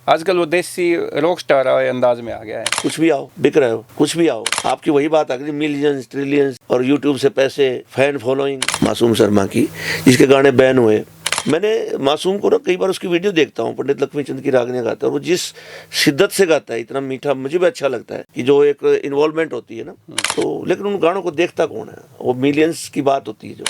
आजकल वो देसी रॉक स्टार अंदाज में आ गया है। कुछ भी आओ, बिक रहे हो, कुछ भी आओ, आपकी वही बात आ गई, मिलियंस ट्रिलियंस और यूट्यूब से पैसे, फैन फॉलोइंग। मासूम शर्मा की जिसके गाने बैन हुए, मैंने मासूम को ना कई बार उसकी वीडियो देखता हूँ, पंडित लक्ष्मीचंद की रागनियां गाता है, और वो जिस शिद्दत से गाता है, इतना मीठा, मुझे भी अच्छा लगता है कि जो एक इन्वॉल्वमेंट होती है ना, तो लेकिन उन गानों को देखता कौन है, वो मिलियंस की बात होती है। जो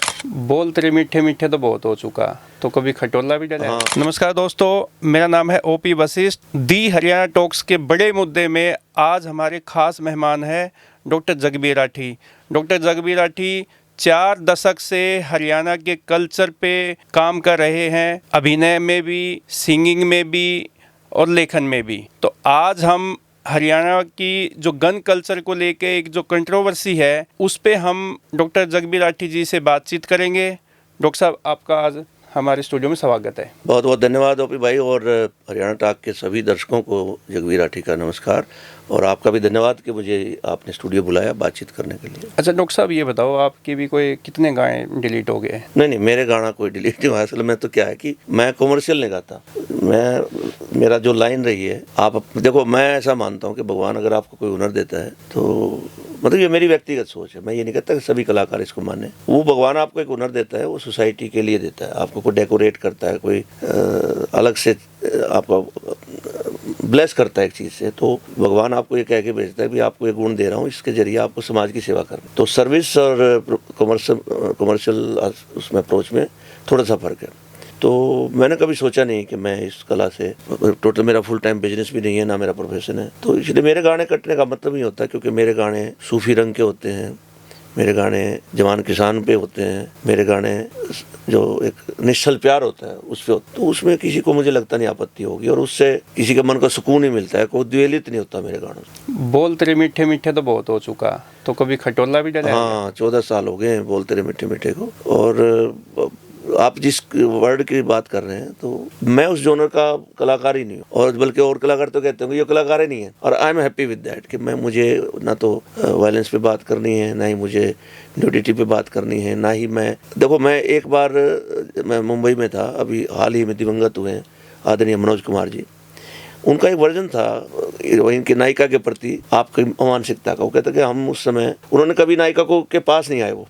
बोल तेरे मीठे मीठे तो बहुत हो चुका, तो कभी खटोला भी डला। हाँ। नमस्कार दोस्तों, मेरा नाम है ओपी वशिष्ठ। दी हरियाणा टॉक्स के बड़े मुद्दे में आज हमारे खास मेहमान है डॉक्टर जगबीर राठी। डॉक्टर जगबीर राठी 4 दशक से हरियाणा के कल्चर पे काम कर रहे हैं, अभिनय में भी, सिंगिंग में भी और लेखन में भी। तो आज हम हरियाणा की जो गन कल्चर को लेके एक जो कंट्रोवर्सी है, उस पे हम डॉक्टर जगबीर राठी जी से बातचीत करेंगे। डॉक्टर साहब, आपका आज हमारे स्टूडियो में स्वागत है। बहुत बहुत धन्यवाद ओपी भाई, और हरियाणा टॉक के सभी दर्शकों को जगबीर राठी का नमस्कार, और आपका भी धन्यवाद कि मुझे आपने स्टूडियो बुलाया बातचीत करने के लिए। अच्छा डॉक्टर साहब, ये बताओ, आपके भी कोई कितने गाने डिलीट हो गए? नहीं, मेरे गाना कोई डिलीट नहीं हुआ। असल में तो क्या है कि मैं कॉमर्शियल नहीं गाता, मेरा जो लाइन रही है, आप देखो, मैं ऐसा मानता हूँ कि भगवान अगर आपको कोई हुनर देता है तो मतलब ये मेरी व्यक्तिगत सोच है, मैं ये नहीं कहता कि सभी कलाकार इसको माने। वो भगवान आपको एक हुनर देता है, वो सोसाइटी के लिए देता है, आपको कोई डेकोरेट करता है, कोई अलग से आपको ब्लेस करता है एक चीज़ से, तो भगवान आपको ये कह के भेजता है कि आपको ये गुण दे रहा हूँ, इसके जरिए आपको समाज की सेवा करना। तो सर्विस और कमर्शियल उसमें अप्रोच में थोड़ा सा फर्क है। तो मैंने कभी सोचा नहीं कि मैं इस कला से, टोटल मेरा फुल टाइम बिजनेस भी नहीं है, ना मेरा प्रोफेशन है, तो इसलिए मेरे गाने कटने का मतलब नहीं होता, क्योंकि मेरे गाने सूफी रंग के होते हैं, मेरे गाने जवान किसान पे होते हैं, मेरे गाने जो एक निश्चल प्यार होता है उस पे, तो उसमें किसी को मुझे लगता नहीं आपत्ति होगी, और उससे किसी के मन को सुकून ही मिलता है, कोई द्वेलित नहीं होता मेरे गानों से। बोल तेरे मीठे मीठे तो बहुत हो चुका, तो कभी खटोला भी डला? हाँ, 14 साल हो गए हैं बोल तेरे मीठे मीठे को। और आप जिस वर्ड की बात कर रहे हैं, तो मैं उस जोनर का कलाकार ही नहीं हूँ, और बल्कि और कलाकार तो कहते हैं ये कलाकार ही नहीं है, और I am happy with that कि मुझे ना तो वायलेंस पे बात करनी है, ना ही मुझे न्यूडिटी पे बात करनी है, ना ही देखो, मैं एक बार मैं मुंबई में था, अभी हाल ही में दिवंगत हुए हैं आदरणीय मनोज कुमार जी, उनका एक वर्जन था इनकी नायिका के प्रति आपकी अमानसिकता का। वो कहते कि हम उस समय, उन्होंने कभी नायिका को के पास नहीं आए वो,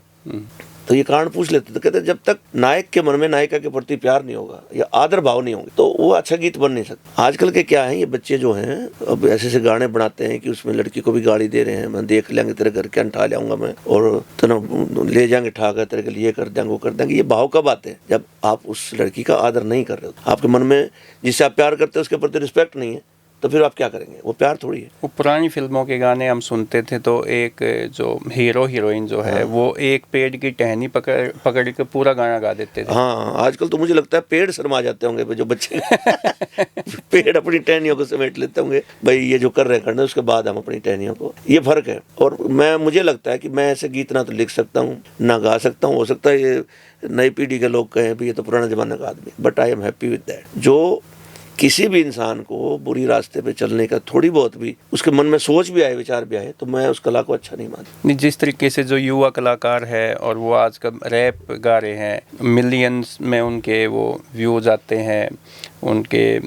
तो ये कारण पूछ लेते, तो कहते जब तक नायक के मन में नायिका के प्रति प्यार नहीं होगा या आदर भाव नहीं होंगे, तो वो अच्छा गीत बन नहीं सकता। आजकल के क्या है, ये बच्चे जो हैं अब ऐसे ऐसे गाने बनाते हैं कि उसमें लड़की को भी गाड़ी दे रहे हैं, मैं देख लेंगे तेरे घर के ठा लाऊंगा मैं, और तो ले जाएंगे ठा कर तेरे के लिए कर देंगे, वो कर देंगे। ये भाव कब आते हैं? जब आप उस लड़की का आदर नहीं कर रहे हो, आपके मन में जिससे आप प्यार करते हो उसके प्रति रिस्पेक्ट नहीं है, तो फिर आप क्या करेंगे? वो प्यार थोड़ी है। वो पुरानी फिल्मों के गाने हम सुनते थे, तो एक जो हीरो हीरोइन जो है, वो एक पेड़ की टहनी पकड़ के पूरा गाना गा देते थे। हाँ, आजकल तो मुझे लगता है पेड़ शर्मा जाते होंगे जो बच्चे पेड़ अपनी टहनियों को समेट लेते होंगे, भाई ये जो कर रहे हैं करने, उसके बाद हम अपनी टहनियों को, ये फर्क है। और मुझे लगता है कि मैं ऐसे गीत ना तो लिख सकता हूँ ना गा सकता हूँ। हो सकता है ये नई पीढ़ी के लोग कहें भी ये तो पुराने जमाने का आदमी, but I am happy with that. जो किसी भी इंसान को बुरी रास्ते पे चलने का थोड़ी बहुत भी उसके मन में सोच भी आए, विचार भी आए, तो मैं उस कला को अच्छा नहीं मानता। जिस तरीके से जो युवा कलाकार है और वो आजकल रैप गा रहे हैं, मिलियंस में उनके वो व्यूज आते हैं, उनके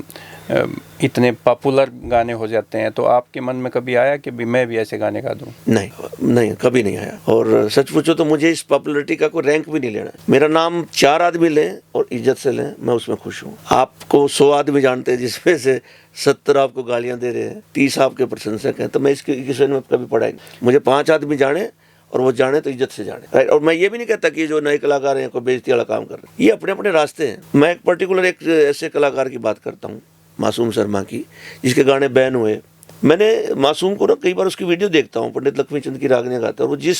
इतने पॉपुलर गाने हो जाते हैं, तो आपके मन में कभी आया कि मैं भी ऐसे गाने गा दूं? नहीं, कभी नहीं आया। और सच पूछो तो मुझे इस पॉपुलरिटी का कोई रैंक भी नहीं लेना। मेरा नाम 4 आदमी लें और इज्जत से लें, मैं उसमें खुश हूँ। आपको 100 आदमी जानते हैं, जिसमें से 70 आपको गालियां दे रहे हैं, 30 आपके प्रशंसक हैं, तो मैं इसके किसी में कभी पढ़ाई नहीं। मुझे 5 आदमी जाने, और वो जाने तो इज्जत से जाने, राइट। और मैं ये भी नहीं कहता कि जो नए कलाकार हैं कोई बेइज्जती वाला काम कर रहे हैं, ये अपने अपने रास्ते हैं। मैं एक पर्टिकुलर एक ऐसे कलाकार की बात करता हूँ, मासूम शर्मा की, जिसके गाने बैन हुए। मैंने मासूम को ना कई बार उसकी वीडियो देखता हूँ, पंडित लक्ष्मीचंद की रागनियां गाता है, और वो जिस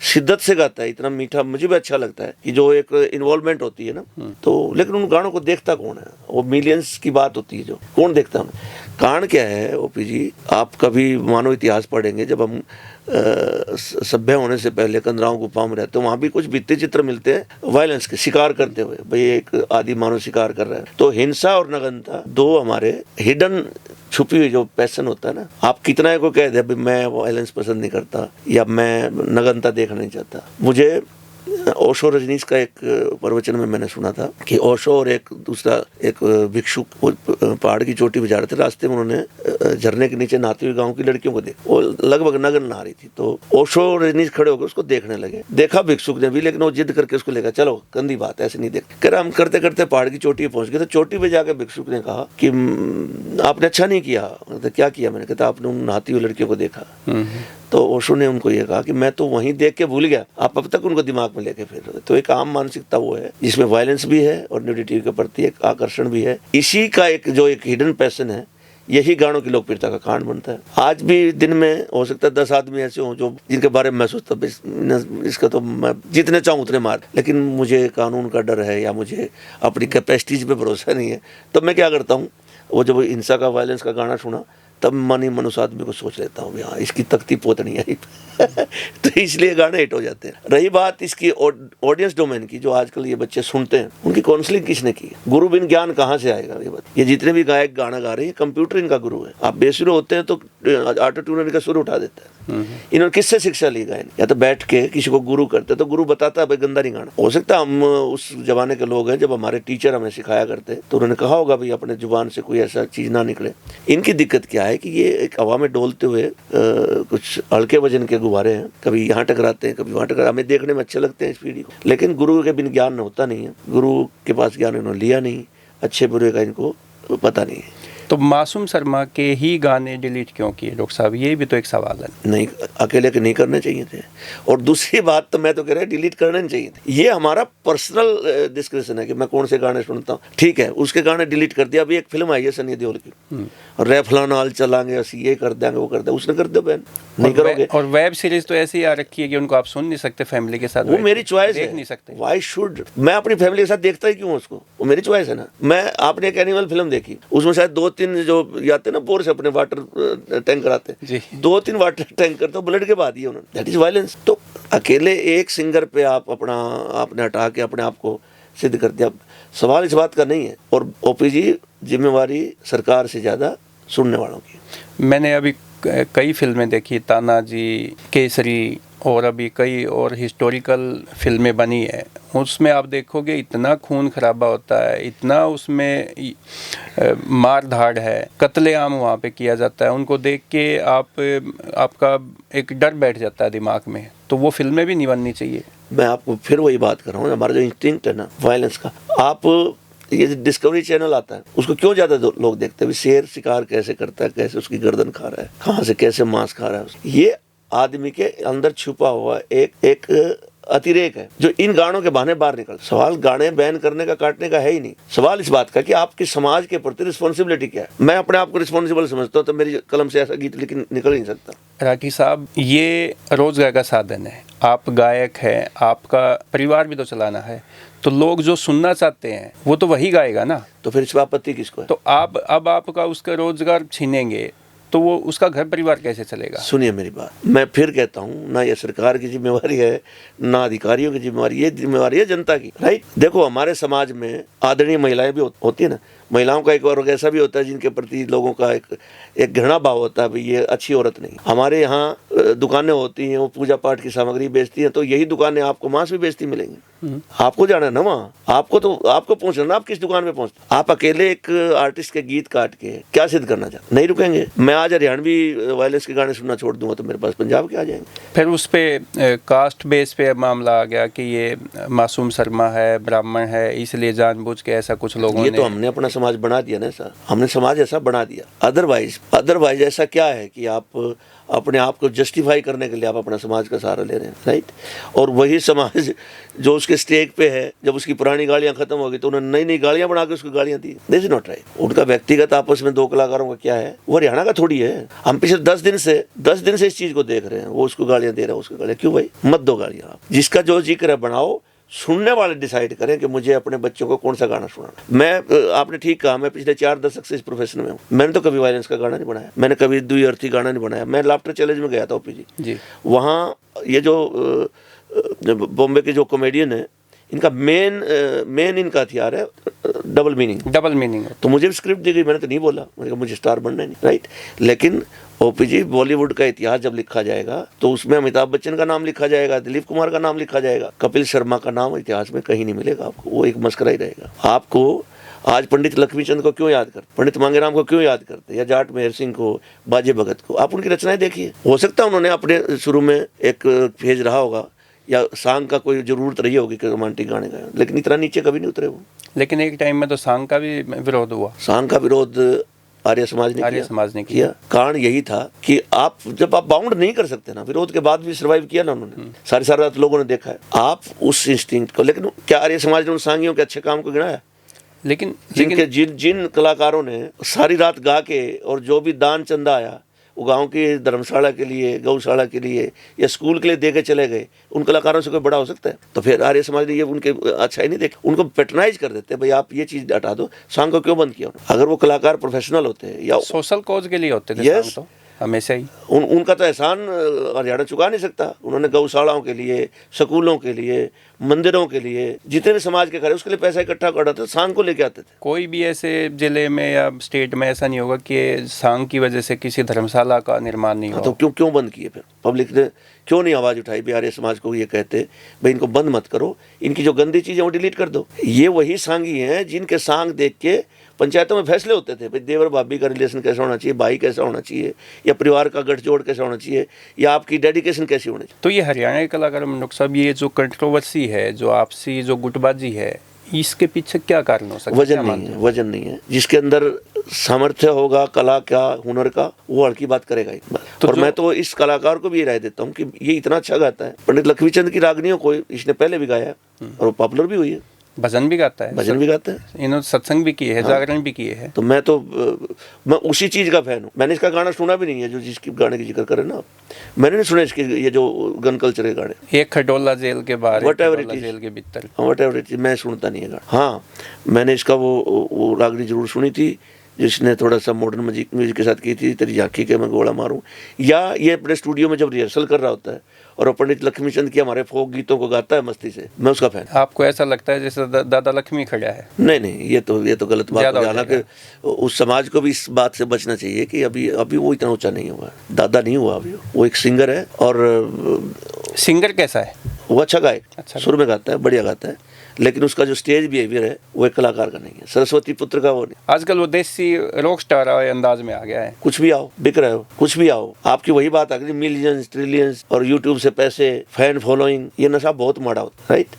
शिद्दत से गाता है, इतना मीठा, मुझे भी अच्छा लगता है कि जो एक इन्वॉल्वमेंट होती है ना, तो लेकिन उन गानों को देखता कौन है? वो मिलियंस की बात होती है, जो कौन देखता है? कारण क्या है ओपी जी, आप कभी मानव इतिहास पढ़ेंगे, जब हम सभ्य होने से पहले कंदराओं गुफाओं में रहते हैं, वहाँ भी कुछ भित्ति चित्र मिलते हैं वायलेंस के, शिकार करते हुए, भाई एक आदि मानव शिकार कर रहा है। तो हिंसा और नग्नता दो हमारे हिडन छुपी हुई जो पैशन होता है ना, आप कितना को कह दे मैं वायलेंस पसंद नहीं करता या मैं नग्नता देखना नहीं चाहता, मुझे ओशो रजनीश का एक प्रवचन में मैंने सुना था कि ओशो और एक दूसरा एक भिक्षुक पहाड़ की चोटी पे जा रहे थे, रास्ते में उन्होंने झरने के नीचे नहाती हुई गांव की लड़कियों को देखा, वो लगभग नग्न नहा रही थी। तो ओशो और रजनीश खड़े होकर उसको देखने लगे। देखा भिक्षुक ने भी, लेकिन वो जिद करके उसको लेकर, चलो गंदी बात है, ऐसे नहीं देख। कह रहा हम करते करते पहाड़ की चोटी पे पहुंच गए। तो चोटी पे जाकर भिक्षुक ने कहा कि आपने अच्छा नहीं किया। तो क्या किया? मैंने कहा आपने उन नहाती हुई लड़कियों को देखा। तो ओशो ने उनको ये कहा कि मैं तो वहीं देख के भूल गया, आप अब तक उनको दिमाग में लेके फिर रहे हो। तो एक आम मानसिकता वो है जिसमें वायलेंस भी है और न्यूडिटी के प्रति एक आकर्षण भी है। इसी का एक जो एक हिडन पैशन है, यही गानों की लोकप्रियता का कारण बनता है। आज भी दिन में हो सकता है 10 आदमी ऐसे हों जो जिनके बारे में मैं सोचता हूँ इसका तो मैं जितने चाहूँ उतने मार, लेकिन मुझे कानून का डर है या मुझे अपनी कैपेसिटीज पे भरोसा नहीं है। तो मैं क्या करता हूँ, वो जब हिंसा का वायलेंस का गाना सुना तब मन ही मन उस आदमी को सोच लेता हूँ हाँ इसकी तख्ती पोतनी है तो इसलिए गाने हिट हो जाते हैं। रही बात इसकी ऑडियंस डोमेन की, जो आजकल ये बच्चे सुनते हैं, उनकी काउंसलिंग किसने की? गुरु बिन ज्ञान कहाँ से आएगा? ये बात, ये जितने भी गायक गाना गा रहे हैं कंप्यूटर इनका गुरु है। आप बेसुरे होते हैं तो ऑटो ट्यूनर इनका सुर उठा देता है। इन्होंने किससे शिक्षा ली गायन? या तो बैठ के किसी को गुरु करते, तो गुरु बताता है भाई गंदा नहीं गाना। हो सकता है हम उस जमाने के लोग हैं जब हमारे टीचर हमें सिखाया करते तो उन्होंने कहा होगा भाई अपने जुबान से कोई ऐसा चीज ना निकले। इनकी दिक्कत क्या है कि ये एक हवा में डोलते हुए कुछ हल्के वजन के गुब्बारे हैं, कभी यहाँ टकराते हैं कभी वहाँ टकराते, हमें देखने में अच्छे लगते हैं इस पीढ़ी को, लेकिन गुरु के बिन ज्ञान होता नहीं है। गुरु के पास ज्ञान इन्होंने लिया नहीं, अच्छे बुरे का इनको पता नहीं है। तो मासूम शर्मा के ही गाने डिलीट क्यों किए डॉक्टर साहब? ये भी तो एक सवाल है। नहीं, अकेले के नहीं करने चाहिए थे। और दूसरी बात तो मैं तो कह रहा डिलीट करने नहीं चाहिए थे। ये हमारा पर्सनल डिस्कशन है कि मैं कौन से गाने सुनता हूँ, ठीक है, उसके गाने डिलीट कर दिया। अभी एक फिल्म आई है सनी देओल की, और रै फलाना हाल चलाएंगे, असं ये कर देंगे वो कर देंगे, उसने कर दो बहन, नहीं करोगे। और वेब सीरीज तो ऐसी आ रखी है कि उनको आप सुन नहीं सकते फैमिली के साथ, वो मेरी चॉइस है, देख नहीं सकते। व्हाई शुड मैं अपनी फैमिली के साथ देखता ही क्यों उसको? वो मेरी चॉइस है ना। मैं आपने एक एनिमल फिल्म देखी, उसमें शायद 2-3 जो आते ना बोर से अपने वाटर टैंकर आते हैं, 2-3 वाटर टैंकर तो ब्लड के बाद ही उन्होंने, दैट इज वायलेंस। तो अकेले एक सिंगर पे आप आपने हटा के अपने आप को सिद्ध कर दिया। सवाल इस बात का नहीं है। और ओपी जी, जिम्मेवारी सरकार से ज्यादा सुनने वालों की। मैंने अभी कई फिल्में देखी, तानाजी, केसरी, और अभी कई और हिस्टोरिकल फिल्में बनी है। उसमें आप देखोगे इतना खून खराबा होता है, इतना उसमें मार धाड़ है, कत्लेआम वहाँ पे किया जाता है। उनको देख के आपका एक डर बैठ जाता है दिमाग में। तो वो फिल्में भी नहीं बननी चाहिए। मैं आपको फिर वही बात कर रहा हूँ, हमारा जो इंस्टिंक्ट है ना वायलेंस का, आप ये डिस्कवरी चैनल आता है उसको क्यों ज्यादा लोग देखते हैं? शेर शिकार कैसे करता है, कैसे उसकी गर्दन खा रहा है, कहाँ से कैसे मांस खा रहा है, ये आदमी के अंदर छुपा हुआ एक अतिरेक है जो इन गानों के बहाने बाहर निकल। सवाल गाने बैन करने का काटने का है ही नहीं, सवाल इस बात का कि आपकी समाज के प्रति रिस्पॉन्सिबिलिटी क्या है। मैं अपने आप को रिस्पॉन्सिबल समझता हूँ, तो मेरी कलम से ऐसा गीत लेकिन निकल नहीं सकता। राठी साहब, ये रोजगार का साधन है, आप गायक हैं, आपका परिवार भी तो चलाना है, तो लोग जो सुनना चाहते हैं वो तो वही गाएगा ना। तो फिर इसमें आपत्ति किसको है? तो आप अब आपका उसका रोजगार छीनेंगे तो वो उसका घर परिवार कैसे चलेगा? सुनिए मेरी बात, मैं फिर कहता हूँ, ना ये सरकार की जिम्मेवारी है ना अधिकारियों की जिम्मेवारी, ये जिम्मेवारी है जनता की। राइट, देखो हमारे समाज में आदरणीय महिलाएं भी होती है ना, महिलाओं का एक वर्ग ऐसा भी होता है जिनके प्रति लोगों का एक घृणा भाव होता है, भाई ये अच्छी औरत नहीं। हमारे यहाँ दुकानें होती हैं, वो पूजा पाठ की सामग्री बेचती हैं, तो यही दुकानें आपको मांस भी बेचती मिलेंगी। आपको जाना है ना वहाँ, आपको पहुंचना ना, आप किस दुकान पे पहुंचते। आप अकेले एक आर्टिस्ट के गीत काट के क्या सिद्ध करना चाहते? नहीं रुकेंगे। मैं आज हरियाणवी वायलेंस के गाने सुनना छोड़ दूंगा तो मेरे पास पंजाब के आ जाएंगे। फिर उस पे कास्ट बेस पे मामला आ गया कि ये मासूम शर्मा है, ब्राह्मण है, इसलिए जानबूझ के ऐसा कुछ लोगों ने। ये तो हमने अपना समाज बना दिया ना सर, हमने समाज ऐसा बना दिया। अदरवाइज ऐसा क्या है कि आप अपने आप को जस्टिफाई करने के लिए आप अपना समाज का सहारा ले रहे हैं। राइट, और वही समाज जो उसके स्टेक पे है, जब उसकी पुरानी गालियां खत्म हो गई तो उन्होंने नई नई गालियां बना के उसको गालियां दी। This is not right. उनका व्यक्तिगत आपस में दो कलाकारों का क्या है, वो हरियाणा का थोड़ी है। हम पिछले 10 दिन से इस चीज को देख रहे हैं, वो उसको गालियां दे रहा है, उसको गालियां क्यों भाई? मत दो गालियां। आप जिसका जो जिक्र है बनाओ, सुनने वाले डिसाइड करें कि मुझे अपने बच्चों को कौन सा गाना सुनाना। मैं आपने ठीक कहा, मैं पिछले 4 दशक से इस प्रोफेशन में हूँ। मैंने तो कभी वायलेंस का गाना नहीं बनाया, मैंने कभी दुई अर्थी गाना नहीं बनाया। मैं लाफ्टर चैलेंज में गया था ओपी जी, वहाँ ये जो बॉम्बे के जो कॉमेडियन है, इनका मेन इनका हथियार है डबल मीनिंग। Double meaning. तो मुझे भी स्क्रिप्ट दी गई, मैंने तो नहीं बोला, मुझे स्टार बनना है नहीं। राइट, लेकिन ओपी जी, बॉलीवुड का इतिहास जब लिखा जाएगा तो उसमें अमिताभ बच्चन का नाम लिखा जाएगा, दिलीप कुमार का नाम लिखा जाएगा, कपिल शर्मा का नाम इतिहास में कहीं नहीं मिलेगा आपको। वो एक मस्करा ही रहेगा। आपको आज पंडित लक्ष्मीचंद को क्यों याद करते, पंडित मांगेराम को क्यों याद करते, या जाट मेहर सिंह को, बाजे भगत को? आप उनकी रचनाएं देखिए। हो सकता है उन्होंने अपने शुरू में एक फेज रहा होगा या सांग का कोई जरूरत रही होगी कि रोमांटिक गाने गाए, लेकिन इतना नीचे कभी नहीं उतरे वो। लेकिन एक टाइम में तो सांग का भी विरोध हुआ। सांग का विरोध आर्य समाज ने किया। कारण यही था कि आप जब आप बाउंड नहीं कर सकते ना, विरोध के बाद भी सर्वाइव किया ना उन्होंने, सारी रात लोगों ने देखा है आप उस इंस्टिंक्ट को। लेकिन क्या आर्य समाज ने उन सांगियों के अच्छे काम को गिनाया? लेकिन जिन कलाकारों ने सारी रात गा के और जो भी दान चंदा आया वो गांव की धर्मशाला के लिए, गौशाला के लिए या स्कूल के लिए दे के चले गए, उन कलाकारों से कोई बड़ा हो सकता है? तो फिर आर्य समाज ने ये उनके अच्छा ही नहीं देखा, उनको पैट्रनाइज कर देते, भाई आप ये चीज हटा दो। सांग को क्यों बंद किया? अगर वो कलाकार प्रोफेशनल होते हैं या सोशल कॉज के लिए होते थे Yes. सांग तो हमेशा ही उनका तो एहसान हरियाणा चुका नहीं सकता। उन्होंने गौशालाओं के लिए, स्कूलों के लिए, मंदिरों के लिए, जितने भी समाज के कार्य उसके लिए पैसा इकट्ठा कर थे, सांग को लेके आते थे। कोई भी ऐसे जिले में या स्टेट में ऐसा नहीं होगा कि सांग की वजह से किसी धर्मशाला का निर्माण नहीं हुआ। तो क्यों बंद किए? फिर पब्लिक ने क्यों नहीं आवाज उठाई? बिहारी समाज को ये कहते भाई इनको बंद मत करो, इनकी जो गंदी चीजें वो डिलीट कर दो। ये वही सांगी हैं जिनके सांग देख के पंचायतों में फैसले होते थे, भाई देवर भाभी का रिलेशन कैसा होना चाहिए, भाई कैसा होना चाहिए, या परिवार का गठजोड़ कैसा होना चाहिए, या आपकी डेडिकेशन कैसी होनी चाहिए। तो ये हरियाणा के कलाकार मंडोक साहब, ये जो कंट्रोवर्सी है, जो आपसी जो गुटबाजी है, इसके पीछे क्या कारण हो सकता है? वजन नहीं है। जिसके अंदर सामर्थ्य होगा कला का, हुनर का, वो हल्की बात करेगा ही। तो और मैं तो इस कलाकार को भी ये राय देता हूँ कि ये इतना अच्छा गाता है। पंडित लक्ष्मीचंद की रागनियों को इसने पहले भी गाया और वो पॉपुलर भी हुई है। भजन भी गाता है, भजन भी गाता है, इन्होंने सत्संग भी किए हैं, जागरण भी किए हैं। तो मैं उसी चीज का फैन हूँ। मैंने इसका गाना सुना भी नहीं है जो जिसकी गाने की जिक्र करे ना आप। मैंने नहीं सुना इसके ये जो गन कल्चर के गाने, एक खडोला जेल के बाहर, Whatever खडोला it is. जेल के भीतर, वट एवर, मैं सुनता नहीं है गाना। हाँ, मैंने इसका वो रागनी जरूर सुनी थी जिसने थोड़ा सा मॉडर्न म्यूजिक के साथ की थी, तेरी झांकी के मैं गोला मारूं। या ये अपने स्टूडियो में जब रिहर्सल कर रहा होता है और पंडित लक्ष्मीचंद की हमारे फोक गीतों को गाता है मस्ती से, मैं उसका फैन। आपको ऐसा लगता है जैसे दादा लक्ष्मी खड़ा है? नहीं, ये तो गलत बात है। हालांकि उस समाज को भी इस बात से बचना चाहिए कि अभी वो इतना ऊंचा नहीं हुआ, दादा नहीं हुआ अभी। वो एक सिंगर है। और सिंगर कैसा है? वो अच्छा गायक, अच्छा सुर में गाता है, बढ़िया गाता है, लेकिन उसका जो स्टेज बिहेवियर है वो एक कलाकार का नहीं है। सरस्वती पुत्र का वो नहीं। आजकल वो देसी रॉक स्टार अंदाज में आ गया है। कुछ भी आओ, बिक रहे हो, कुछ भी आओ, आपकी वही बात आ गई, मिलियंस ट्रिलियंस और यूट्यूब से पैसे, फैन फॉलोइंग, ये नशा बहुत माड़ा होता है, राइट।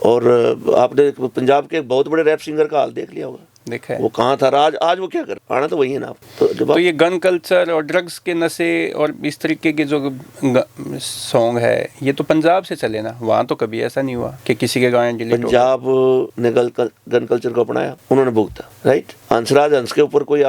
और आपने पंजाब के एक बहुत बड़े रैप सिंगर का हाल देख लिया होगा, देखा है वो कहाँ था, आज वो क्या कर, आना तो वही है ना। तो ये गन कल्चर और ड्रग्स के नशे और इस तरीके के जो सॉन्ग है, ये तो पंजाब से चले ना, वहाँ तो कभी ऐसा नहीं हुआ कि किसी के गाने डिलीट हो। पंजाब ने गन कल्चर को अपनाया, उन्होंने भुगता, राइट। हंसराज हंस के ऊपर कोई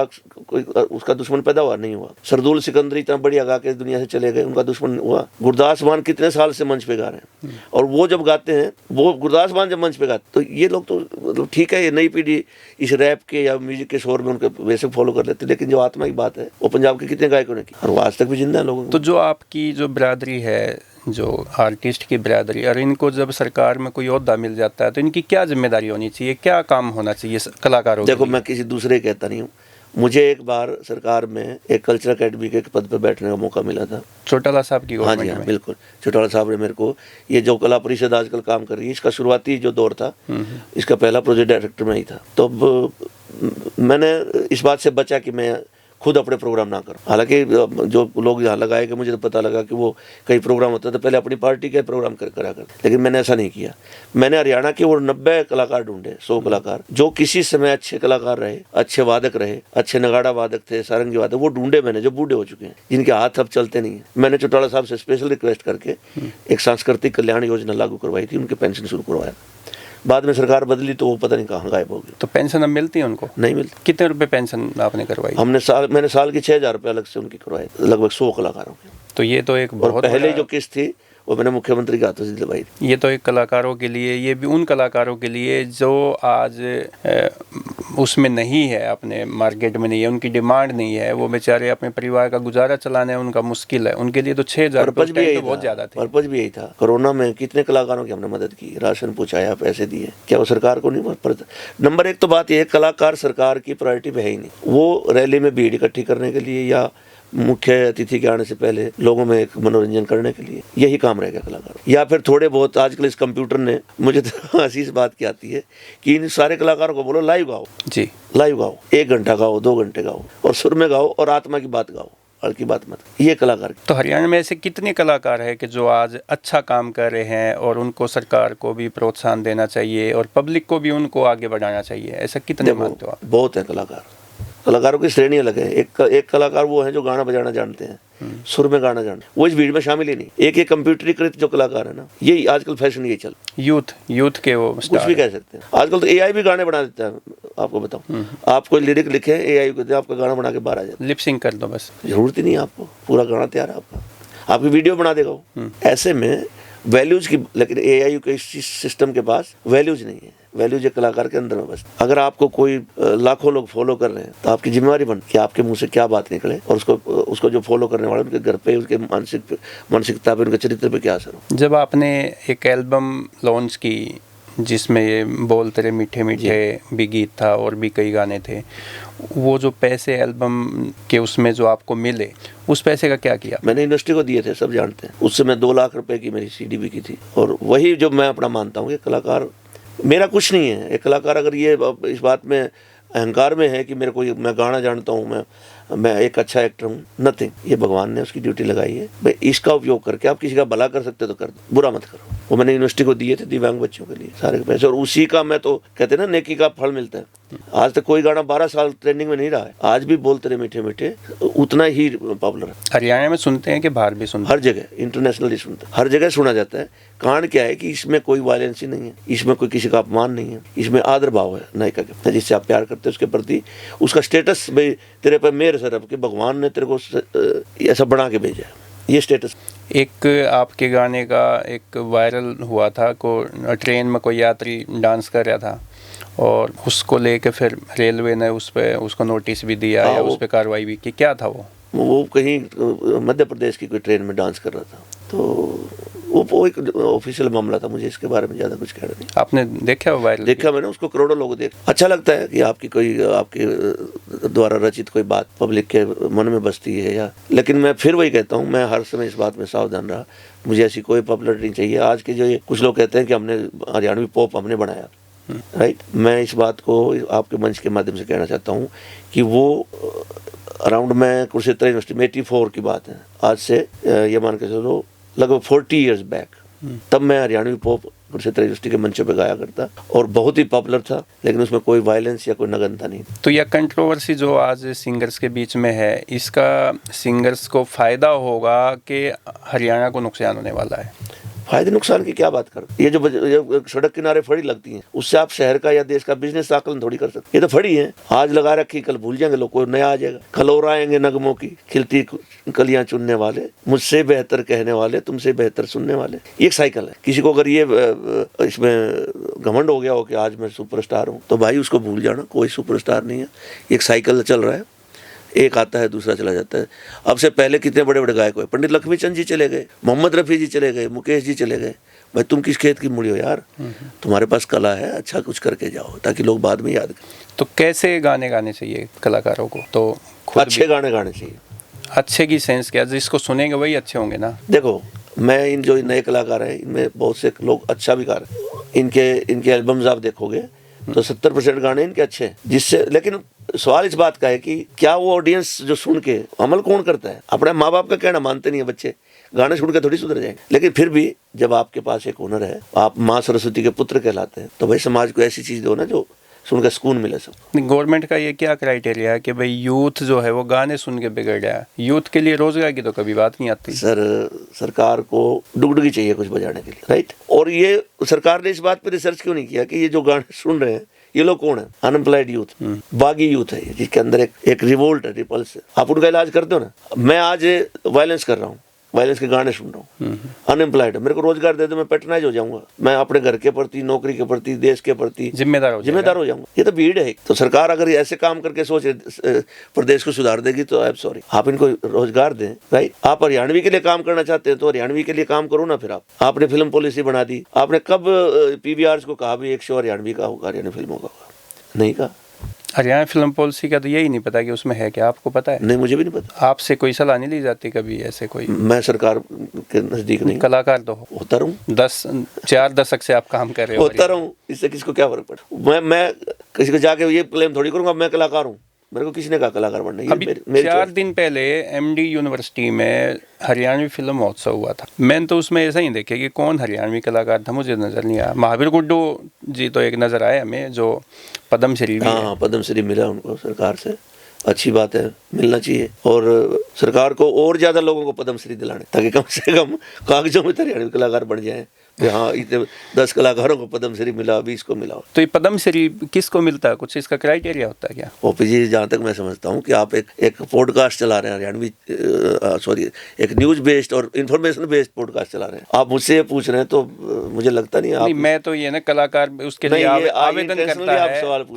उसका दुश्मन पैदा हुआ नहीं हुआ। सरदुल सिकंदरी इतना बढ़िया गा के दुनिया से चले गए, उनका दुश्मन हुआ। गुरदास मान कितने साल से मंच पे गा रहे हैं, और वो जब गाते हैं, वो गुरदास मान जब मंच पे गाते, तो ये लोग तो मतलब ठीक है, ये नई पीढ़ी इस रैप के या म्यूजिक के शोर में उनके वैसे फॉलो कर लेते, लेकिन जो आत्मा की बात है वो पंजाब के कितने गायकों ने की, और वो आज तक भी जिंदा है लोगों। तो जो आपकी जो बिरादरी है, जो आर्टिस्ट की बिरादरी, और इनको जब सरकार में कोई ओहदा मिल जाता है तो इनकी क्या जिम्मेदारी होनी चाहिए, क्या काम होना चाहिए कलाकारों? देखो, मैं किसी दूसरे कहता नहीं हूँ। मुझे एक बार सरकार में एक कल्चरल अकेडमी के पद पर बैठने का मौका मिला था, चौटाला साहब की। हाँ जी, हाँ बिल्कुल। चौटाला साहब ने मेरे को, ये जो कला परिषद आजकल काम कर रही है, इसका शुरुआती जो दौर था, इसका पहला प्रोजेक्ट डायरेक्टर में ही था। तो अब मैंने इस बात से बचा कि मैं खुद अपने प्रोग्राम ना करूं। हालांकि जो लोग यहाँ लगाए कि मुझे तो पता लगा कि वो कई प्रोग्राम होता था, पहले अपनी पार्टी के प्रोग्राम करा करते, लेकिन मैंने ऐसा नहीं किया। मैंने हरियाणा के वो 90 कलाकार ढूंढे, 100 कलाकार, जो किसी समय अच्छे कलाकार रहे, अच्छे वादक रहे, अच्छे नगाड़ा वादक थे, सारंगी वादक, वो ढूंढे मैंने, जो बूढ़े हो चुके हैं, जिनके हाथ अब चलते नहीं है। मैंने चौटाला साहब से स्पेशल रिक्वेस्ट करके एक सांस्कृतिक कल्याण योजना लागू करवाई थी, उनके पेंशन शुरू करवाया। बाद में सरकार बदली तो वो पता नहीं कहाँ गायब हो गई। तो पेंशन अब मिलती है उनको? नहीं मिलती। कितने रुपए पेंशन आपने करवाई? मैंने साल की 6,000 रुपये अलग से उनकी करवाई, लगभग 100 कलाकारों की। तो ये तो एक बहुत पहले जो किस्त थी वो मैंने मुख्यमंत्री के हाथों से दिलवाई थी। ये तो एक कलाकारों के लिए, ये भी उन कलाकारों के लिए जो आज उसमें नहीं है, अपने मार्केट में नहीं है, उनकी डिमांड नहीं है, वो बेचारे अपने परिवार का गुजारा चलाने उनका मुश्किल है, उनके लिए तो 6,000 रुपये तो बहुत ज़्यादा थे। पर्पज भी यही था। कोरोना में कितने कलाकारों की हमने मदद की, राशन पहुँचाया, पैसे दिए, क्या वो सरकार को नहीं पड़ता? नंबर एक तो बात यह है, कलाकार सरकार की प्रायोरिटी पे है ही नहीं। वो रैली में भीड़ इकट्ठी करने के लिए या मुख्य अतिथि के आने से पहले लोगों में एक मनोरंजन करने के लिए, यही काम रहेगा कलाकार। या फिर थोड़े बहुत आजकल इस कंप्यूटर ने, मुझे तो हंसी इस बात की आती है कि इन सारे कलाकारों को बोलो लाइव गाओ जी, लाइव गाओ, 1 घंटा गाओ, 2 घंटे गाओ, और सुर में गाओ और आत्मा की बात गाओ, हर की बात मत। ये कलाकार। तो हरियाणा में ऐसे कितने कलाकार हैं कि जो आज अच्छा काम कर रहे हैं और उनको सरकार को भी प्रोत्साहन देना चाहिए और पब्लिक को भी उनको आगे बढ़ाना चाहिए, ऐसा कितने मानते हो आप? बहुत है कलाकार, कलाकारों की श्रेणी अलग है। एक कलाकार वो है जो गाना बजाना जानते हैं, सुर में गाना जानते हैं, वो इस भीड़ में शामिल ही नहीं। एक कंप्यूटरीकृत जो कलाकार है ना, ये आजकल फैशन यही चल, यूथ के वो कुछ भी कह सकते हैं। आजकल तो एआई भी गाने बना देता है, आपको बताऊं। आप कोई लिरिक लिखे, एआई को आपका गाना बना के बाहर आ जाता है, लिपसिंग कर दो बस, जरूरत ही नहीं है आपको, पूरा गाना तैयार है आपका, आपकी वीडियो बना देगा वो। ऐसे में वैल्यूज की, लेकिन एआई के इस सिस्टम के पास वैल्यूज नहीं है। वैल्यूज एक कलाकार के अंदर में बस। अगर आपको कोई लाखों लोग फॉलो कर रहे हैं तो आपकी जिम्मेवारी बन कि आपके मुंह से क्या बात निकले, और उसको जो फॉलो करने वाले उनके घर पे, उसके मानसिकता पे, उनके चरित्र पे क्या असर हो। जब आपने एक एल्बम लॉन्च की जिसमें ये बोल तेरे मीठे मीठे भी गीत था और भी कई गाने थे, वो जो पैसे एल्बम के उसमें जो आपको मिले, उस पैसे का क्या किया? मैंने यूनिवर्सिटी को दिए थे, सब जानते हैं। उससे मैं 2 लाख रुपए की मेरी सीडी बिकी थी। और वही जो मैं अपना मानता हूँ कि कलाकार मेरा कुछ नहीं है। एक कलाकार अगर ये इस बात में अहंकार में है कि मेरे को मैं गाना जानता हूँ, मैं एक अच्छा एक्टर हूँ, नथिंग। ये भगवान ने उसकी ड्यूटी लगाई है भाई, इसका उपयोग करके आप किसी का भला कर सकते हो तो कर दो, बुरा मत करो। वो मैंने यूनिवर्सिटी को दिए थे दिव्यांग बच्चों के लिए सारे पैसे, और उसी का मैं तो कहते हैं ना, नेकी का फल मिलता है। आज तक कोई गाना 12 साल ट्रेंडिंग में नहीं रहा है, आज भी बोलते रहे मीठे मीठे उतना ही पॉपुलर है। हरियाणा में सुनते हैं कि बाहर भी सुनते हैं? हर जगह इंटरनेशनली सुनते हैं, हर जगह सुना जाता है। कारण क्या है कि इसमें कोई वायलेंस ही नहीं है, इसमें कोई किसी का अपमान नहीं है, इसमें आदर भाव है नायिका के, जिससे आप प्यार करते हैं उसके प्रति, उसका स्टेटस भाई तेरे पर मेहर सरब कि भगवान ने तेरे को ऐसा बना के भेजा है, ये स्टेटस। एक आपके गाने का एक वायरल हुआ था, को ट्रेन में कोई यात्री डांस कर रहा था और उसको लेके फिर रेलवे ने उस पर उसको नोटिस भी दिया या उस पर कार्रवाई भी की, क्या था वो कहीं मध्य प्रदेश की कोई ट्रेन में डांस कर रहा था, तो वो एक ऑफिशियल मामला था, मुझे इसके बारे में ज़्यादा कुछ कहना नहीं। आपने देखा वो वायरल? देखा मैंने, उसको करोड़ों लोग देख। अच्छा लगता है कि आपके द्वारा रचित कोई बात पब्लिक के मन में बसती है, या लेकिन मैं फिर वही कहता हूँ, मैं हर समय इस बात में सावधान रहा, मुझे ऐसी कोई पॉपुलरिटी नहीं चाहिए। आज के जो ये कुछ लोग कहते हैं कि हमने हरियाणवी पॉप हमने बनाया, राइट, मैं इस बात को आपके मंच के माध्यम से कहना चाहता हूँ कि वो अराउंड, मैं कुरुक्षेत्र यूनिवर्सिटी में 84 की बात है, आज से ये मान के चलो लगभग 40 ईयर्स बैक, तब मैं हरियाणवी पॉप कुरुक्षेत्र यूनिवर्सिटी के मंचों पे गाया करता और बहुत ही पॉपुलर था, लेकिन उसमें कोई वायलेंस या कोई नगन था नहीं। तो यह कंट्रोवर्सी जो आज सिंगर्स के बीच में है, इसका सिंगर्स को फायदा होगा कि हरियाणा को नुकसान होने वाला है? फायदे नुकसान की क्या बात कर, ये जो सड़क किनारे फड़ी लगती हैं, उससे आप शहर का या देश का बिजनेस आकलन थोड़ी कर सकते। ये तो फड़ी है, आज लगा रखी, कल भूल जाएंगे लोग, कोई नया आ जाएगा। कल और आएंगे नगमों की खिलती कलियां चुनने वाले, मुझसे बेहतर कहने वाले, तुमसे बेहतर सुनने वाले। ये एक साइकिल है। किसी को अगर ये इसमें घमंड हो गया हो कि आज मैं सुपरस्टार हूँ, तो भाई उसको भूल जाना, कोई सुपरस्टार नहीं है। एक साइकिल चल रहा है, एक आता है दूसरा चला जाता है। अब से पहले कितने बड़े बड़े गायक हुए, पंडित लक्ष्मीचंद जी चले गए, मोहम्मद रफ़ी जी चले गए, मुकेश जी चले गए। भाई तुम किस खेत की मूड़ी हो यार, तुम्हारे पास कला है, अच्छा कुछ करके जाओ ताकि लोग बाद में याद करें। तो कैसे गाने गाने चाहिए कलाकारों को? तो अच्छे गाने गाने चाहिए। अच्छे की सेंस क्या, जिसको सुनेंगे वही अच्छे होंगे ना? देखो, मैं इन जो नए कलाकार हैं, इनमें बहुत से लोग अच्छा भी गा रहे हैं। इनके एल्बम्स आप देखोगे तो 70% गाने इनके अच्छे हैं, जिससे, लेकिन सवाल इस बात का है कि क्या वो ऑडियंस जो सुन के अमल कौन करता है? अपने माँ बाप का कहना मानते नहीं है बच्चे, गाने सुन के थोड़ी सुधर जाएंगे। लेकिन फिर भी जब आपके पास एक हुनर है, आप माँ सरस्वती के पुत्र कहलाते हैं, तो भाई समाज को ऐसी चीज दो ना जो सुन के सुकून मिले सबको। गवर्नमेंट का ये क्या क्राइटेरिया है कि भाई यूथ जो है वो गाने सुन के बिगड़ रहा है? यूथ के लिए रोजगार की तो कभी बात नहीं आती। सर, सरकार को डुगडुगी चाहिए कुछ बजाने के लिए, राइट? और ये सरकार ने इस बात पर रिसर्च क्यों नहीं किया कि ये जो गाने सुन रहे हैं ये लोग कौन है? अनएम्प्लॉयड यूथ, बागी यूथ है, जिसके अंदर एक रिवोल्ट है, रिपल्स है। आप उनका इलाज करते हो ना। मैं आज वायलेंस कर रहा हूँ, वायलेंस के गाने सुन रहा हूँ, अनएम्प्लॉयड है, मेरे को रोजगार दे दो, मैं पैटर्नाइज हो जाऊंगा, मैं अपने घर के प्रति, नौकरी के प्रति, देश के प्रति जिम्मेदार हो जाऊंगा। ये तो भीड़ है। तो सरकार अगर ऐसे काम करके सोचे प्रदेश को सुधार देगी तो आई एम सॉरी, आप इनको रोजगार दें, राइट? आप हरियाणवी के लिए काम करना चाहते हैं तो हरियाणवी के लिए काम करो ना। फिर आपने फिल्म पॉलिसी बना दी, आपने कब पीवीआर को कहा भी एक शो हरियाणवी का होगा, हरियाणवी फिल्मों का होगा? नहीं कहा। हरियाणा फिल्म पॉलिसी का तो यही नहीं पता कि उसमें है क्या, आपको पता है? नहीं, मुझे भी नहीं पता। आपसे कोई सलाह नहीं ली जाती कभी ऐसे? कोई मैं सरकार के नजदीक नहीं, कलाकार तो होता रहूं, 4 दशक से आप काम कर रहे हो। होता रहूं, इससे किसको क्या फर्क पड़े। मैं किसी को जाके ये क्लेम थोड़ी करूंगा मैं कलाकार हूँ, मेरे को किसी ने कहा कलाकार बनना, ये अभी मेरी 4 दिन पहले एमडी यूनिवर्सिटी में हरियाणवी फिल्म महोत्सव हुआ था। मैंने तो उसमें ऐसा ही देखे कि कौन हरियाणवी कलाकार था, मुझे नज़र नहीं आया। महावीर गुड्डू जी तो एक नज़र आए हमें, जो पद्मश्री भी है। हाँ, पद्मश्री मिला उनको सरकार से, अच्छी बात है, मिलना चाहिए। और सरकार को और ज़्यादा लोगों को पद्मश्री दिलाने, ताकि कम से कम कागजों में हरियाणवी कलाकार बन जाए। हाँ, इतने 10 कलाकारों को पद्मश्री मिला, 20 को मिला। तो ये पद्मश्री किसको मिलता है, कुछ इसका क्राइटेरिया होता है क्या? ओपी जी, जहाँ तक मैं समझता हूँ कि आप एक पॉडकास्ट चला रहे हैं हरियाणवी, सॉरी, एक न्यूज़ बेस्ड और इन्फॉर्मेशन बेस्ड पॉडकास्ट चला रहे हैं, आप मुझसे ये पूछ रहे हैं, तो मुझे लगता नहीं नहीं, मैं तो ये ना कलाकार उसके लिए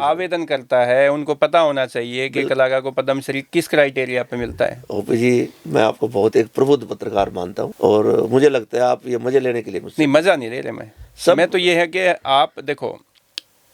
आवेदन करता है, उनको पता होना चाहिए कि कलाकार को पद्मश्री किस क्राइटेरिया पे मिलता है। ओपी जी, मैं आपको बहुत एक प्रबुद्ध पत्रकार मानता हूँ, और मुझे लगता है आप ये मजे लेने के लिए मुझसे नहीं, मजा नहीं ले रहे मैं तो ये है कि आप देखो,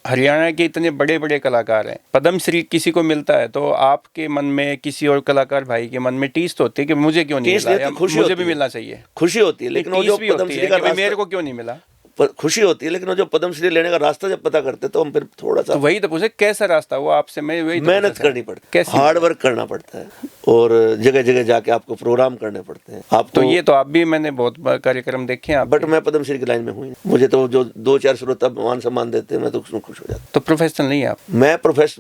हरियाणा के इतने बड़े बड़े कलाकार हैं, पद्मश्री किसी को मिलता है तो आपके मन में, किसी और कलाकार भाई के मन में टीस तो होती है कि मुझे क्यों नहीं मिला, या मुझे भी मिलना चाहिए। खुशी होती है, लेकिन वो जो पद्मश्री का मेरे को क्यों नहीं मिला, खुशी होती है, लेकिन वो जो पद्मश्री लेने का रास्ता जब पता करते तो हम फिर थोड़ा सा, तो वही तो पूछे कैसा रास्ता वो आपसे, मैं वही मेहनत करनी पड़ती है, हार्ड वर्क करना पड़ता है, और जगह जगह जाके आपको प्रोग्राम करने पड़ते हैं। आप तो ये तो आप भी, मैंने बहुत कार्यक्रम देखे हैं, बट मैं पद्मश्री की लाइन में हूँ, मुझे तो जो 2-4 श्रोता मान सम्मान देते हैं, मैं तो उसमें खुश हो जाता। तो प्रोफेशनल नहीं है आप?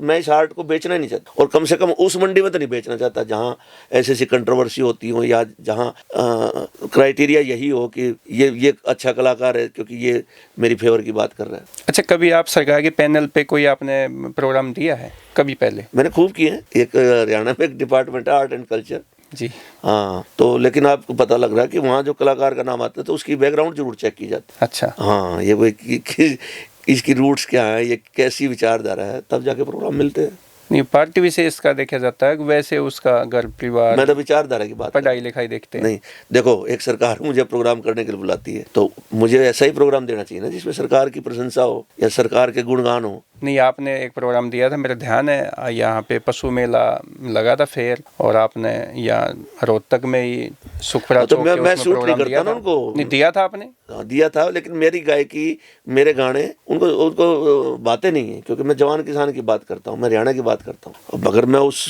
मैं इस आर्ट को बेचना ही नहीं चाहता, और कम से कम उस मंडी में तो नहीं बेचना चाहता जहाँ ऐसी कंट्रोवर्सी होती हो, या जहाँ क्राइटेरिया यही हो कि ये अच्छा कलाकार है क्योंकि ये मेरी फेवर की बात कर रहा है। अच्छा, कभी आप सरकार के पैनल पे कोई आपने प्रोग्राम दिया है कभी पहले? मैंने खूब किए हैं, एक हरियाणा में एक डिपार्टमेंट है आर्ट एंड कल्चर जी, हाँ, तो लेकिन आपको पता लग रहा है कि वहाँ जो कलाकार का नाम आता है तो उसकी बैकग्राउंड जरूर चेक की जाती है। अच्छा, हाँ, ये वो इसकी रूट्स क्या है, ये कैसी विचारधारा है, तब जाके प्रोग्राम मिलते हैं। नहीं, पार्टी विशेष का देखा जाता है, वैसे उसका घर परिवार, मैं तो विचारधारा की बात, पढ़ाई लिखाई देखते हैं। नहीं, देखो, एक सरकार मुझे प्रोग्राम करने के लिए बुलाती है तो मुझे ऐसा ही प्रोग्राम देना चाहिए ना जिसमें सरकार की प्रशंसा हो या सरकार के गुणगान हो। नहीं, आपने एक प्रोग्राम दिया था, मेरा ध्यान है, यहाँ पे पशु मेला लगा था फेयर, और आपने यहाँ रोहतक में ही सुखपुरा तो मैं शूट नहीं करता ना उनको। नहीं दिया था आपने? दिया था, लेकिन मेरी गायकी, मेरे गाने उनको बातें नहीं है, क्योंकि मैं जवान किसान की बात करता हूँ, मैं हरियाणा की बात करता हूँ। अगर मैं उस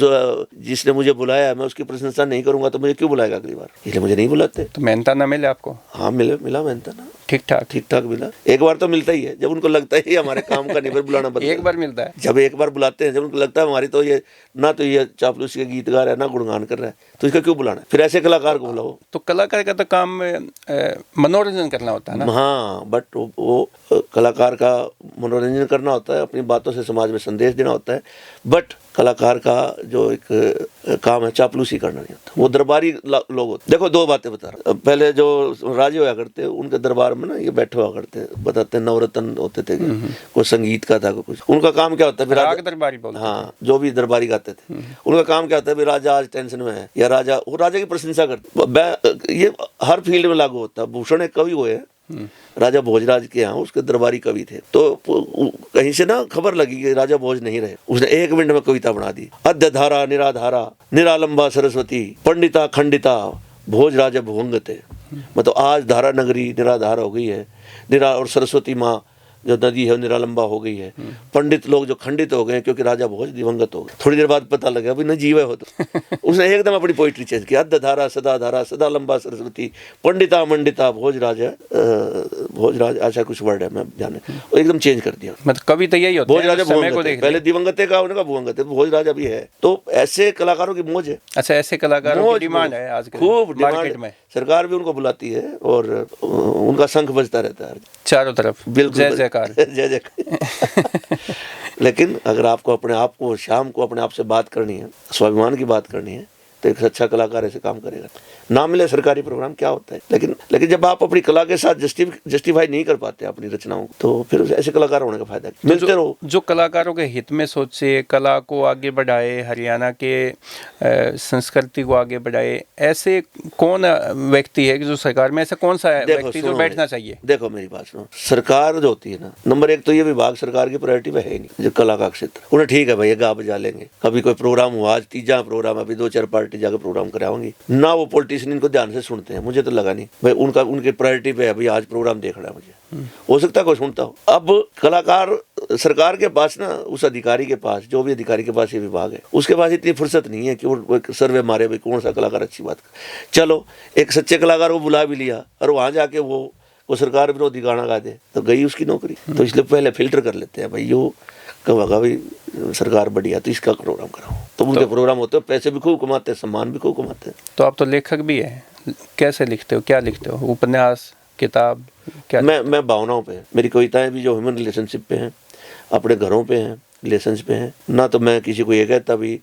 जिसने मुझे बुलाया मैं उसकी प्रशंसा नहीं करूंगा तो मुझे क्यों बुलाएगा अगली बार, इसलिए मुझे नहीं बुलाते। तो मेहनता ना मिले आपको? हाँ, मिला मेहनता ना, ठीक ठाक मिला। एक बार तो मिलता ही है, जब उनको लगता है हमारे काम का नहीं, फिर बुलाना बंद। एक बार मिलता है, जब एक बार बुलाते हैं, जब उनको लगता है हमारी तो ये ना, तो ये चापलूसी के गीत गा रहा है ना गुणगान कर रहा है, तो इसका क्यों बुलाना, फिर ऐसे कलाकार को बुलाओ। तो कलाकार का तो काम मनोरंजन करना होता है ना? हाँ, बट वो कलाकार का मनोरंजन करना होता है, अपनी बातों से समाज में संदेश देना होता है, बट कलाकार का जो एक काम है चापलूसी करना नहीं होता, वो दरबारी लोग होते। देखो, 2 बातें बता रहा हूँ। पहले जो राजे हुआ करते उनके दरबार में ना ये बैठे हुआ करते, बताते नवरत्न होते थे, कोई संगीत का था, कुछ उनका काम क्या होता है, राग दरबारी बोलते, हाँ, जो भी दरबारी गाते थे उनका काम क्या होता है, राजा आज टेंशन में है, या वो राजा की प्रशंसा करते। ये हर फील्ड में लागू होता है। भूषण एक कवि हुए, राजा भोजराज के यहाँ उसके दरबारी कवि थे, तो कहीं से ना खबर लगी कि राजा भोज नहीं रहे, उसने 1 मिनट में कविता बना दी। अध्यधारा निराधारा निरालंबा सरस्वती पंडिता खंडिता भोज राजा भुवंगते। मतलब आज धारा नगरी निराधार हो गई है, और सरस्वती माँ जो नदी है निरालंबा हो गई है, पंडित लोग जो खंडित हो गए क्योंकि राजा भोज दिवंगत हो गए। थोड़ी देर बाद पता लगा अभी न जीवे हो, तो उसने एकदम अपनी पोइट्री चेंज की। अध्यधारा सदा लंबा सरस्वती पंडिता मंडिता भोजराज, ऐसा कुछ वर्ड है मैं जाने, एकदम चेंज कर दिया। मतलब कवि तो यही होता है, भोज राजा पहले दिवंगत का, उनका भुवंगत, भोज राजा भी है, तो ऐसे कलाकारों की मौज है। अच्छा, ऐसे कलाकारों की डिमांड है आज खूब मार्केट में, सरकार भी उनको बुलाती है और उनका शंख बजता रहता है चारों तरफ, बिल्कुल जय जयकार जय जयकार। लेकिन अगर आपको अपने आप को शाम को अपने आप से बात करनी है, स्वाभिमान की बात करनी है, तो तो एक अच्छा कलाकार ऐसे काम करेगा। ना मिले सरकारी प्रोग्राम क्या होता है, लेकिन जब आप अपनी कला के साथ जस्टिफाई नहीं कर पाते अपनी रचनाओं को, तो फिर ऐसे कलाकार होने का फायदा क्या? मिलते रहो। जो कलाकारों के हित में सोचे, कला को आगे बढ़ाए, हरियाणा के संस्कृति को आगे बढ़ाए, ऐसे कौन व्यक्ति है कि जो सरकार में, ऐसा कौन सा व्यक्ति जो बैठना चाहिए? देखो मेरी बात सुनो, सरकार जो होती है ना, नंबर एक तो ये विभाग सरकार की प्रायोरिटी में है ही नहीं। जो कला का क्षेत्र, उन्हें ठीक है भाई गा बजा लेंगे, कभी कोई प्रोग्राम हुआ, आज तीजा प्रोग्राम, अभी 2-4 पार्टी जाकर प्रोग्राम कराऊंगी ना, वो पॉलिटिशियन इनको ध्यान से सुनते हैं, मुझे तो लगा नहीं भाई उनके प्रायोरिटी पे है भाई आज प्रोग्राम देखना है मुझे। हो सकता है कोई सुनता हो। अब कलाकार सरकार के पास ना, उस अधिकारी के पास, जो भी अधिकारी के पास ये विभाग है, उसके पास इतनी फुर्सत नहीं है कि वो सर्वे मारे भाई कौन सा कलाकार अच्छी बात। चलो एक सच्चे कलाकार को बुला भी लिया और वहां जाके वो सरकार विरोधी गाना गा दे तो गई उसकी नौकरी। तो इसलिए पहले फिल्टर कर लेते हैं भाई, यो कहोगा भाई सरकार बढ़िया तो इसका प्रोग्राम कराओ, तो उनके प्रोग्राम होते हैं, पैसे भी खूब कमाते हैं, सम्मान भी खूब कमाते हैं। तो आप तो लेखक भी है, कैसे लिखते हो, क्या लिखते हो? उपन्यास, किताब, क्या? मैं भावनाओं पे, मेरी कविताएं भी जो ह्यूमन रिलेशनशिप पे हैं, अपने घरों पे हैं, रिलेशंस पे हैं ना। तो मैं किसी को ये कहता भी,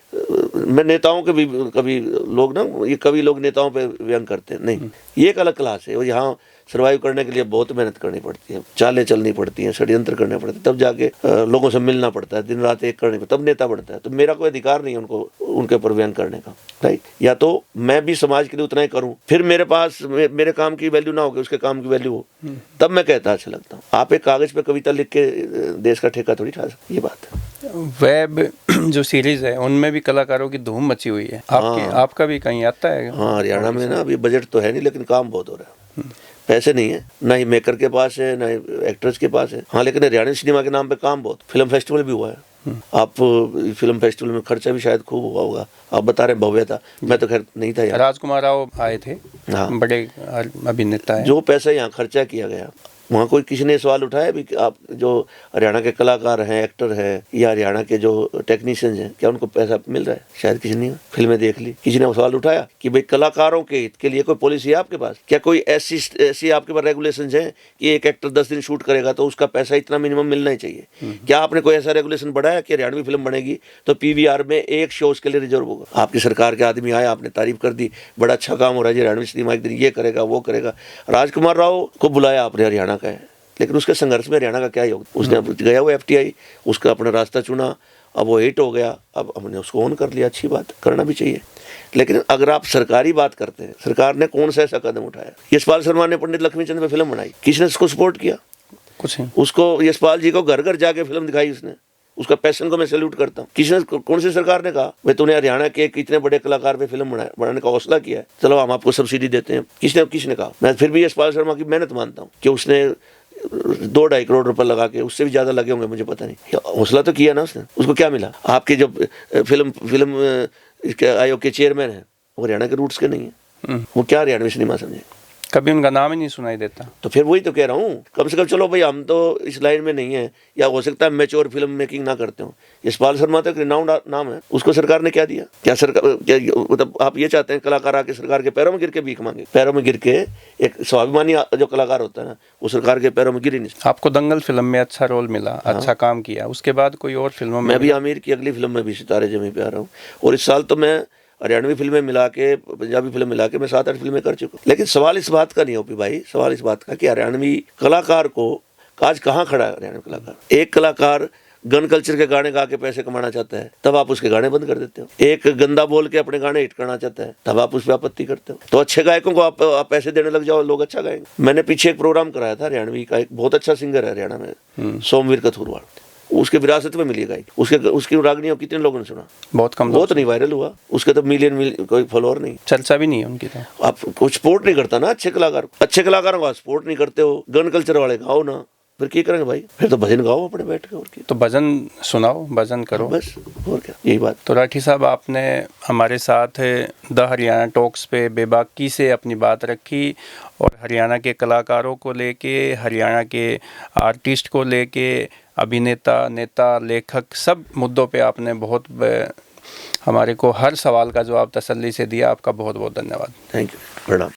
मैं नेताओं के भी, कभी लोग ना ये कवि लोग नेताओं पे व्यंग करते हैं, नहीं, ये एक अलग क्लास है। और यहाँ सर्वाइव करने के लिए बहुत मेहनत करनी पड़ती है, चालें चलनी पड़ती हैं, षड्यंत्र करने पड़ते हैं, तब जाके लोगों से मिलना पड़ता है, दिन रात एक करने तब नेता बनता है। तो मेरा कोई अधिकार नहीं है उनको, उनके ऊपर व्यंग करने का, राइट? या तो मैं भी समाज के लिए उतना ही करूं, फिर मेरे पास मेरे काम की वैल्यू ना हो, उसके काम की वैल्यू हो, तब मैं कहता अच्छा लगता हूँ। आप एक कागज पे कविता लिख के देश का ठेका थोड़ी ठा सकते, ये बात है। वेब जो सीरीज है उनमें भी कलाकारों की धूम मची हुई है, आपका भी कहीं आता है? हाँ, हरियाणा में ना अभी बजट तो है नहीं, लेकिन काम बहुत हो रहा है। पैसे नहीं है, ना ही मेकर के पास है, ना ही एक्टर्स के पास है। हाँ, लेकिन हरियाणा सिनेमा के नाम पे काम बहुत। फिल्म फेस्टिवल भी हुआ है। आप फिल्म फेस्टिवल में खर्चा भी शायद खूब हुआ होगा। आप बता रहे भव्य था, मैं तो खैर नहीं था यार। राजकुमार राव आए थे, हाँ, बड़े अभिनेता है। जो पैसा यहाँ खर्चा किया गया, वहाँ कोई किसी ने सवाल उठाया भी कि आप जो हरियाणा के कलाकार हैं, एक्टर हैं, या हरियाणा के जो टेक्नीशियंस हैं, क्या उनको पैसा मिल रहा है? शायद किसी ने फिल्में देख ली, किसी ने सवाल उठाया कि भाई कलाकारों के हित के लिए कोई पॉलिसी है आपके पास? क्या कोई ऐसी आपके पास रेगुलेशंस हैं कि एक एक्टर 10 दिन शूट करेगा तो उसका पैसा इतना मिनिमम मिलना ही चाहिए? क्या आपने कोई ऐसा रेगुलेशन बढ़ाया कि हरियाणवी फिल्म बनेगी तो PVR में एक शो उसके लिए रिजर्व होगा? आपकी सरकार के आदमी आए, आपने तारीफ कर दी, बड़ा अच्छा काम हो रहा है हरियाणवी सिनेमा, एक दिन ये करेगा वो करेगा। राजकुमार राव को बुलाया आपने, हरियाणा का है, लेकिन उसके संघर्ष में हरियाणा का क्या योगदान? उसने गया वो FTI, उसका अपना रास्ता चुना, अब वो हिट हो गया, अब हमने उसको ऑन कर लिया, अच्छी बात, करना भी चाहिए। लेकिन अगर आप सरकारी बात करते हैं, सरकार ने कौन सा ऐसा कदम उठाया? यशपाल शर्मा ने पंडित लक्ष्मीचंद पे फिल्म बनाई, किसने उसको सपोर्ट किया? कुछ नहीं। उसको, यशपाल जी को घर घर जाके फिल्म दिखाई उसने, उसका पैशन को मैं सैल्यूट करता हूँ। किसने, कौन सी सरकार ने कहा भाई तूने हरियाणा के इतने बड़े कलाकार पे फिल्म बनाने का हौसला किया है, चलो हम आपको सब्सिडी देते हैं? किसने कहा? मैं फिर भी यशपाल शर्मा की मेहनत मानता हूँ कि उसने 2-2.5 करोड़ रुपए लगा के, उससे भी ज्यादा लगे होंगे मुझे पता नहीं, हौसला तो किया ना उसने। उसको क्या मिला? आपके जो फिल्म इसके आयोग के चेयरमैन है, वो हरियाणा के रूट्स के नहीं है, वो क्या हरियाणवी सिनेमा समझे? कभी उनका नाम ही नहीं सुनाई देता। तो फिर वही तो कह रहा हूँ, कम से कम चलो भाई हम तो इस लाइन में नहीं है, या हो सकता है मैच्योर फिल्म मेकिंग ना करते हो। यशपाल शर्मा तो एक रिनाउंड नाम है, उसको सरकार ने क्या दिया? क्या सरकार, क्या मतलब आप ये चाहते हैं कलाकार आके सरकार के पैरों में गिर के भीख मांगे? पैरों में गिर के, एक स्वाभिमानी जो कलाकार होता है ना, वो सरकार के पैरों में गिर ही नहीं। आपको दंगल फिल्म में अच्छा रोल मिला, अच्छा काम किया, उसके बाद कोई और फिल्मों में? मैं भी आमिर की अगली फिल्म में भी सितारे जमी पे आ रहा हूँ, और इस साल तो मैं हरियाणवी फिल्में मिला के, पंजाबी फिल्म मिला के मैं 7-8 फिल्में कर चुका हूँ। लेकिन सवाल इस बात का नहीं ओपी भाई, सवाल इस बात का कि हरियाणवी कलाकार को आज कहाँ खड़ा है? हरियाणवी कलाकार, एक कलाकार गन कल्चर के गाने गा के पैसे कमाना चाहता है, तब आप उसके गाने बंद कर देते हो। एक गंदा बोल के अपने गाने हिट करना चाहता है, तब आप उस पर आपत्ति करते हो। तो अच्छे गायकों को आप पैसे देने लग जाओ, लोग अच्छा गाएंगे। मैंने पीछे एक प्रोग्राम कराया था हरियाणवी का, एक बहुत अच्छा सिंगर है हरियाणा में, सोमवीर कथुरवाल, उसके विरासत में मिली गायक, उसकी रागनियों कितने लोगों ने सुना? बहुत कम, बहुत नहीं वायरल हुआ, उसके तो मिलियन कोई फॉलोअर नहीं, चर्चा भी नहीं है उनकी। तो आप कुछ सपोर्ट नहीं करता ना अच्छे कलाकारों को सपोर्ट नहीं करते हो, गन कल्चर वाले गाओ ना, फिर क्या करेंगे भाई? फिर तो भजन गाओ अपने बैठ के, और क्या? तो भजन सुनाओ, भजन करो, बस, और क्या, यही बात। तो राठी साहब, आपने हमारे साथ द हरियाणा टॉक्स पे बेबाकी से अपनी बात रखी, और हरियाणा के कलाकारों को लेके, हरियाणा के आर्टिस्ट को लेके, अभिनेता, नेता, लेखक, सब मुद्दों पे आपने बहुत हमारे को हर सवाल का जवाब तसल्ली से दिया। आपका बहुत बहुत धन्यवाद। थैंक यू, प्रणाम।